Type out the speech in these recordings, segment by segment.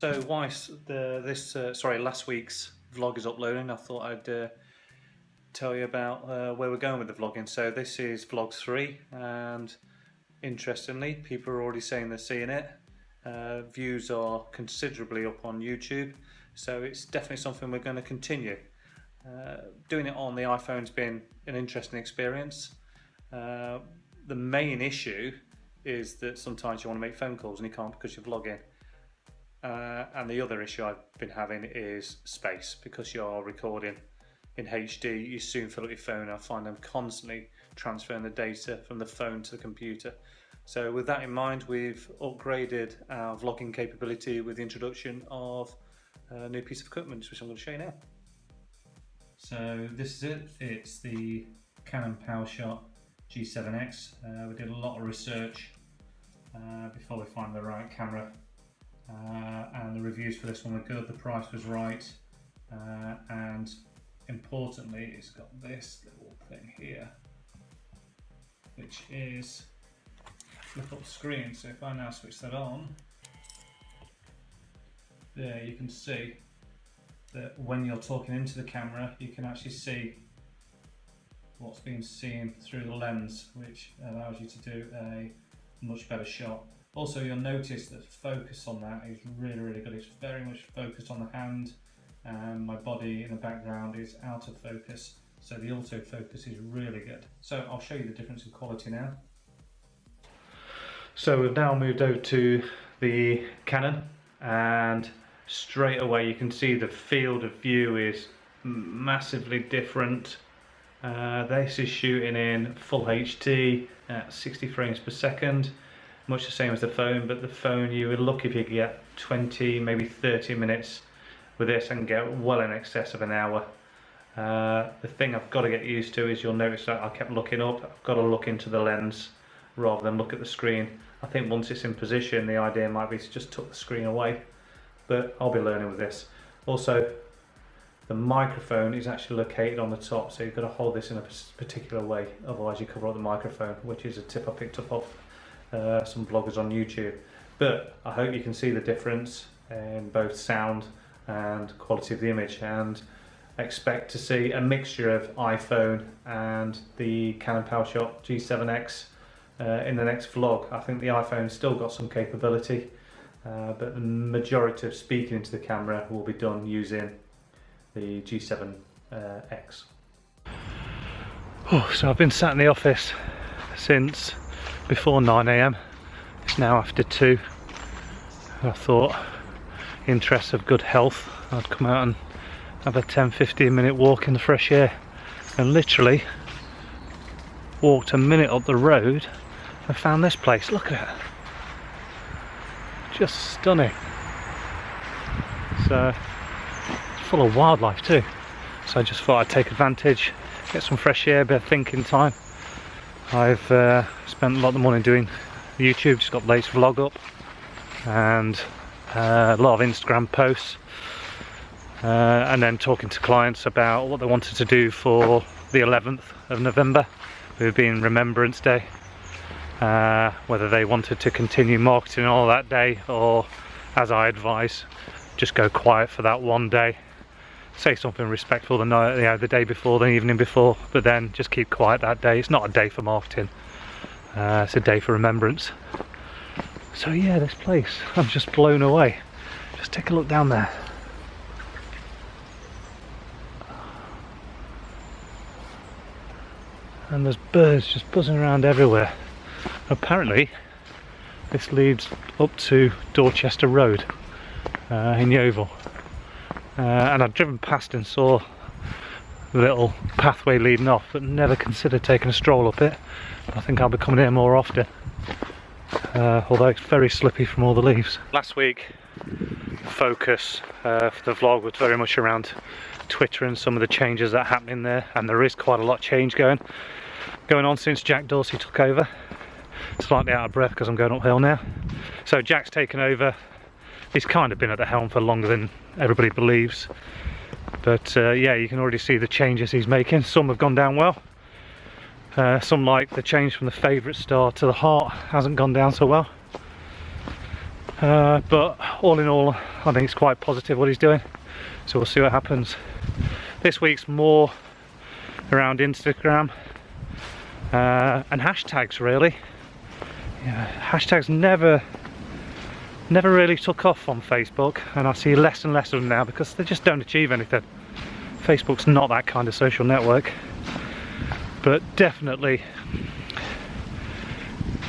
So whilst last week's vlog is uploading, I thought I'd tell you about where we're going with the vlogging. So this is vlog 3, and interestingly, people are already saying they're seeing it. Views are considerably up on YouTube, so it's definitely something we're going to continue. Doing it on the iPhone's been an interesting experience. The main issue is that sometimes you want to make phone calls and you can't because you're vlogging. And the other issue I've been having is space. Because you're recording in HD, you soon fill up your phone. I find I'm constantly transferring the data from the phone to the computer. So with that in mind, we've upgraded our vlogging capability with the introduction of a new piece of equipment, which I'm going to show you now. So this is it. It's the Canon PowerShot G7X. We did a lot of research before we find the right camera. And the reviews for this one were good, the price was right, and importantly it's got this little thing here which is a flip up screen. So if I now switch that on, there you can see that when you're talking into the camera you can actually see what's being seen through the lens, which allows you to do a much better shot. Also, you'll notice that focus on that is really good. It's very much focused on the hand, and my body in the background is out of focus, so the autofocus is really good. So I'll show you the difference in quality now. So we've now moved over to the Canon, and straight away you can see the field of view is massively different. This is shooting in full HD at 60 frames per second. Much the same as the phone, but the phone you would look if you get 20, maybe 30 minutes with this and get well in excess of an hour. The thing I've got to get used to is you'll notice that I kept looking up. I've got to look into the lens rather than look at the screen. I think once it's in position, the idea might be to just tuck the screen away, but I'll be learning with this. Also, the microphone is actually located on the top, so you've got to hold this in a particular way, otherwise you cover up the microphone, which is a tip I picked up off some vloggers on YouTube. But I hope you can see the difference in both sound and quality of the image, and expect to see a mixture of iPhone and the Canon PowerShot G7X in the next vlog. I think the iPhone's still got some capability, but the majority of speaking into the camera will be done using the G7X. So I've been sat in the office since before 9 AM. It's now after 2. I thought, in interest of good health, I'd come out and have a 10-15 minute walk in the fresh air, and literally walked a minute up the road and found this place. Look at it, just stunning. So it's full of wildlife too, so I just thought I'd take advantage, get some fresh air, a bit of thinking time. I've spent a lot of the morning doing YouTube, just got the latest vlog up, and a lot of Instagram posts, and then talking to clients about what they wanted to do for the 11th of November, with being Remembrance Day, whether they wanted to continue marketing all that day, or, as I advise, just go quiet for that one day. Say something respectful the night, the day before, the evening before, but then just keep quiet that day. It's not a day for marketing, it's a day for remembrance. So yeah, this place, I'm just blown away. Just take a look down there. And there's birds just buzzing around everywhere. Apparently this leads up to Dorchester Road in Yeovil. And I'd driven past and saw the little pathway leading off, but never considered taking a stroll up it. I think I'll be coming here more often, although it's very slippy from all the leaves. Last week, the focus for the vlog was very much around Twitter and some of the changes that are happening there, and there is quite a lot of change going on since Jack Dorsey took over. Slightly out of breath because I'm going uphill now. So Jack's taken over. He's kind of been at the helm for longer than everybody believes, but yeah, you can already see the changes he's making. Some have gone down well, some, like the change from the favourite star to the heart, hasn't gone down so well. But all in all, I think it's quite positive what he's doing, so we'll see what happens. This week's more around Instagram and hashtags, really. Yeah, hashtags never really took off on Facebook, and I see less and less of them now because they just don't achieve anything. Facebook's not that kind of social network, but definitely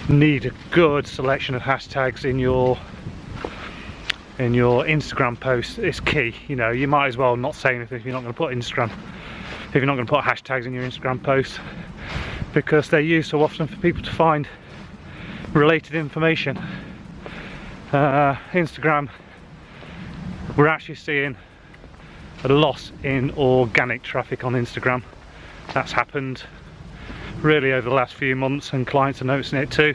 need a good selection of hashtags in your Instagram posts. It's key. You know, you might as well not say anything if you're not going to put hashtags in your Instagram posts, because they're used so often for people to find related information. Instagram, we're actually seeing a loss in organic traffic on Instagram. That's happened really over the last few months, and clients are noticing it too.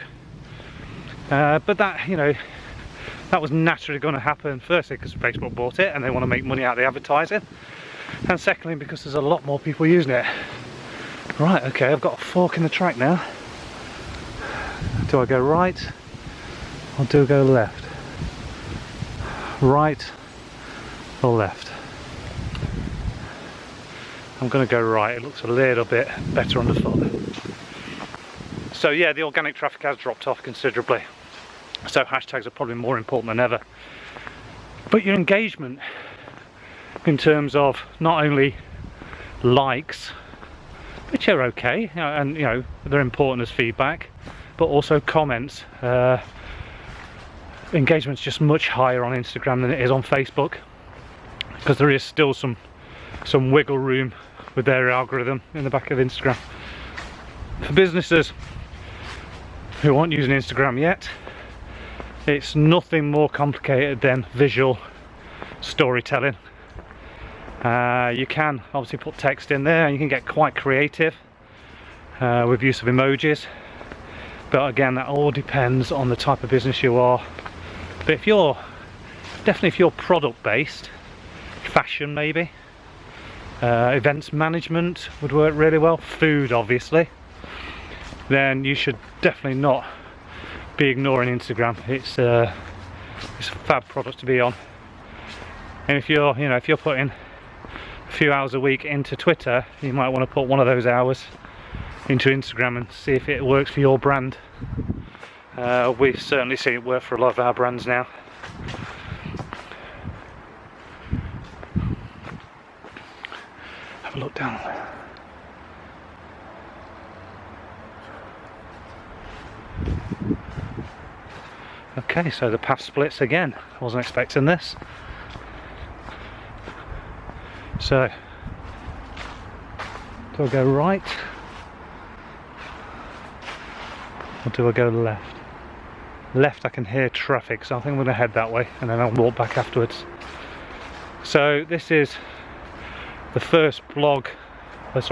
But that, you know, that was naturally going to happen. Firstly, because Facebook bought it and they want to make money out of the advertising, and secondly, because there's a lot more people using it. Right, okay, I've got a fork in the track now. Do I go right or do I go left? Right or left? I'm going to go right. It looks a little bit better underfoot. So yeah, the organic traffic has dropped off considerably, so hashtags are probably more important than ever. But your engagement, in terms of not only likes, which are okay, and you know they're important as feedback, but also comments. Engagement's just much higher on Instagram than it is on Facebook, because there is still some wiggle room with their algorithm in the back of Instagram. For businesses who aren't using Instagram yet, it's nothing more complicated than visual storytelling. You can obviously put text in there, and you can get quite creative with use of emojis, but again, that all depends on the type of business you are. But if you're product based, fashion maybe, events management would work really well, food obviously, then you should definitely not be ignoring Instagram. It's a fab product to be on. And if you're putting a few hours a week into Twitter, you might want to put one of those hours into Instagram and see if it works for your brand. We've certainly seen it work for a lot of our brands now. Have a look down there. Okay, so the path splits again. I wasn't expecting this. So, do I go right or do I go left? Left, I can hear traffic, so I think I'm going to head that way and then I'll walk back afterwards. So this is the first vlog that's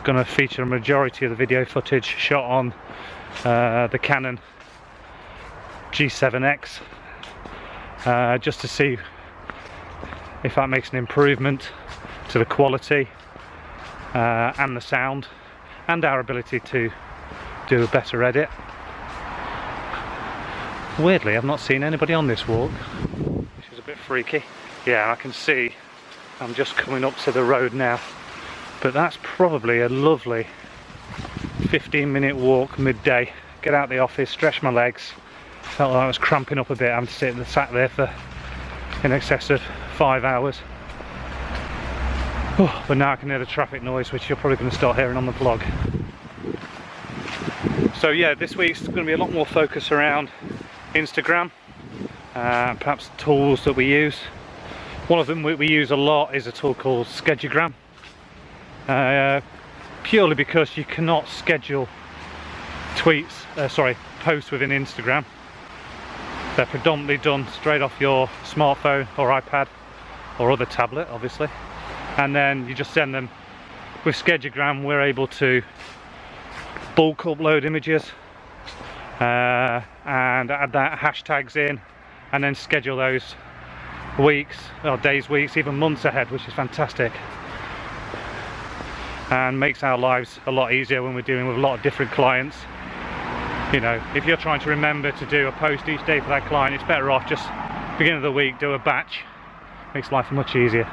going to feature a majority of the video footage shot on the Canon G7X, just to see if that makes an improvement to the quality and the sound and our ability to do a better edit. Weirdly, I've not seen anybody on this walk, which is a bit freaky. Yeah, I can see I'm just coming up to the road now, but that's probably a lovely 15-minute walk midday. Get out the office, stretch my legs. Felt like I was cramping up a bit. I'm sat there for in excess of 5 hours. Oh, but now I can hear the traffic noise, which you're probably going to start hearing on the vlog. So yeah, this week's going to be a lot more focus around Instagram, perhaps tools that we use. One of them we use a lot is a tool called Schedugram, purely because you cannot schedule posts within Instagram. They're predominantly done straight off your smartphone or iPad or other tablet, obviously, and then you just send them. With Schedugram, we're able to bulk upload images and add that hashtags in, and then schedule those weeks or days, weeks, even months ahead, which is fantastic and makes our lives a lot easier when we're dealing with a lot of different clients. You know, if you're trying to remember to do a post each day for that client, it's better off just beginning of the week do a batch. Makes life much easier.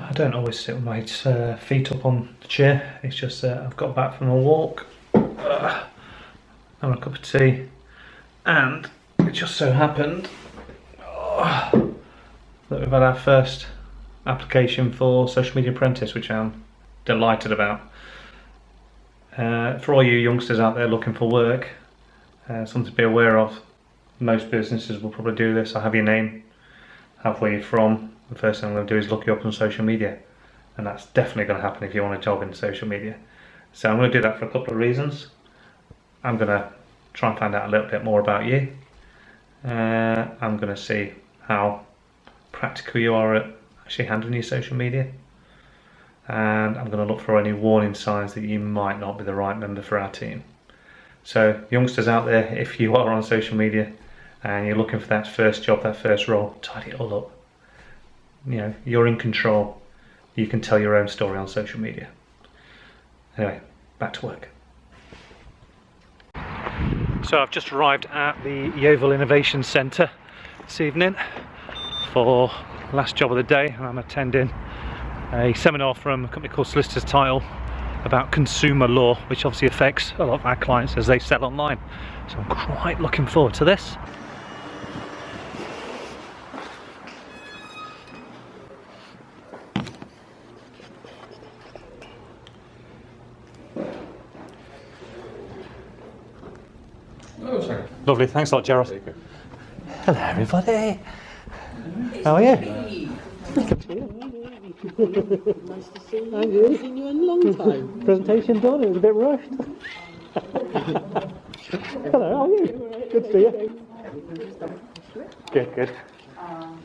I don't always sit with my feet up on the chair. It's just I've got back from a walk, having a cup of tea, and it just so happened that we've had our first application for Social Media Apprentice, which I'm delighted about. For all you youngsters out there looking for work, something to be aware of. Most businesses will probably do this. I have your name, have where you're from. The first thing I'm going to do is look you up on social media, and that's definitely going to happen if you want a job in social media. So I'm going to do that for a couple of reasons. I'm going to try and find out a little bit more about you. I'm going to see how practical you are at actually handling your social media, and I'm going to look for any warning signs that you might not be the right member for our team. So youngsters out there, if you are on social media and you're looking for that first job, that first role, tidy it all up. You know, you're in control. You can tell your own story on social media. Anyway, back to work. So I've just arrived at the Yeovil Innovation Centre this evening for last job of the day, and I'm attending a seminar from a company called Solicitor's Title about consumer law, which obviously affects a lot of our clients as they sell online. So I'm quite looking forward to this. Lovely, thanks a lot, Gerald. Hello, everybody. How are you? Nice to see you. I haven't seen you in a long time. Presentation done, it was a bit rushed. Hello, how are you? Good to see you. Good, good.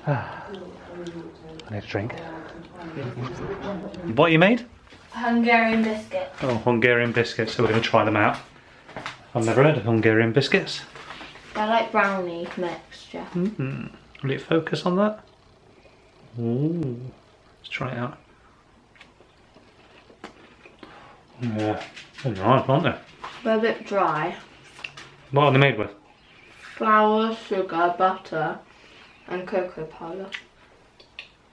I need a drink. What you made? Hungarian biscuits. Oh, Hungarian biscuits, so we're going to try them out. I've never heard of Hungarian biscuits. They're like brownie mixture. Will it focus on that? Ooh. Let's try it out. Yeah, they're nice, aren't they? They're a bit dry. What are they made with? Flour, sugar, butter, and cocoa powder.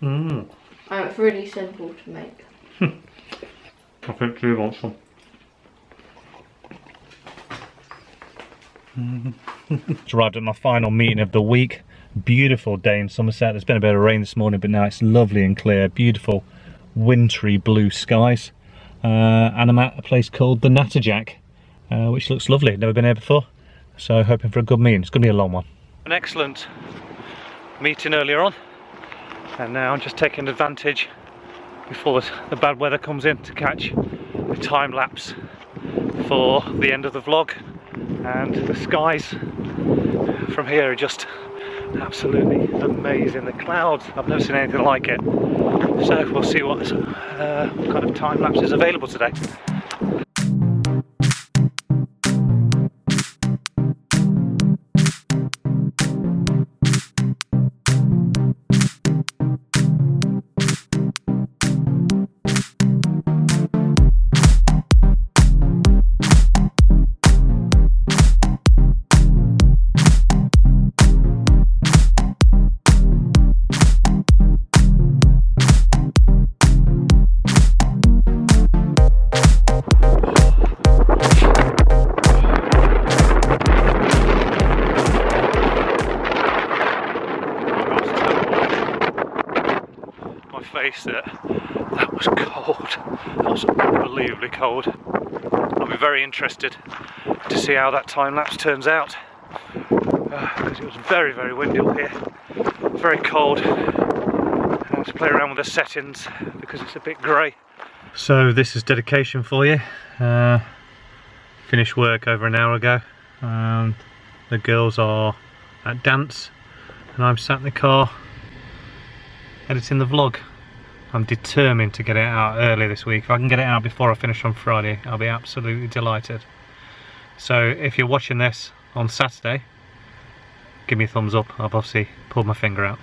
And it's really simple to make. I think you want some. Just arrived at my final meeting of the week. Beautiful day in Somerset. There's been a bit of rain this morning, but now it's lovely and clear. Beautiful wintry blue skies. And I'm at a place called the Natterjack, which looks lovely. Never been here before, so hoping for a good meeting. It's going to be a long one. An excellent meeting earlier on, and now I'm just taking advantage before the bad weather comes in to catch the time lapse for the end of the vlog. And the skies from here are just absolutely amazing. The clouds, I've never seen anything like it. So we'll see what kind of time lapse is available today. That was cold. That was unbelievably cold. I'll be very interested to see how that time lapse turns out, because it was very, very windy up here, very cold. I have to play around with the settings because it's a bit grey. So this is dedication for you. Finished work over an hour ago, and the girls are at dance, and I'm sat in the car editing the vlog. I'm determined to get it out early this week. If I can get it out before I finish on Friday, I'll be absolutely delighted. So if you're watching this on Saturday, give me a thumbs up. I've obviously pulled my finger out.